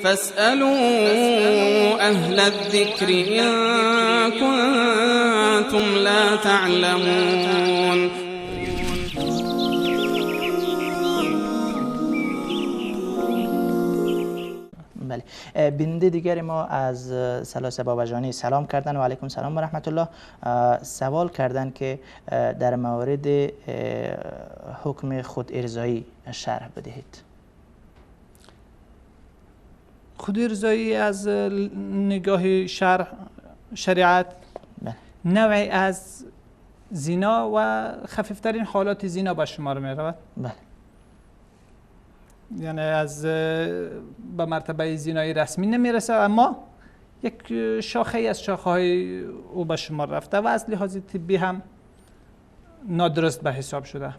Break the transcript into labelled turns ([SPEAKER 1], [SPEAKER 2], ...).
[SPEAKER 1] فاسألوا أهل الذكر إن كنتم لا تعلمون.
[SPEAKER 2] بله. بیننده دیگری ما از سلاسه بابجانی سلام کردن و علیکم سلام و رحمت الله. سوال کردن که در مورد حکم خود ارضایی شرح بدهید.
[SPEAKER 3] خود ارضایی از نگاه شریعت نوعی از زنا و خفیفترین حالات زنا به شمار می رود.
[SPEAKER 2] بله.
[SPEAKER 3] یعنی از به مرتبه زنای رسمی نمیرسه، اما یک شاخه از شاخه های او به شمار رفته و از لحاظ طبی هم نادرست به حساب شده.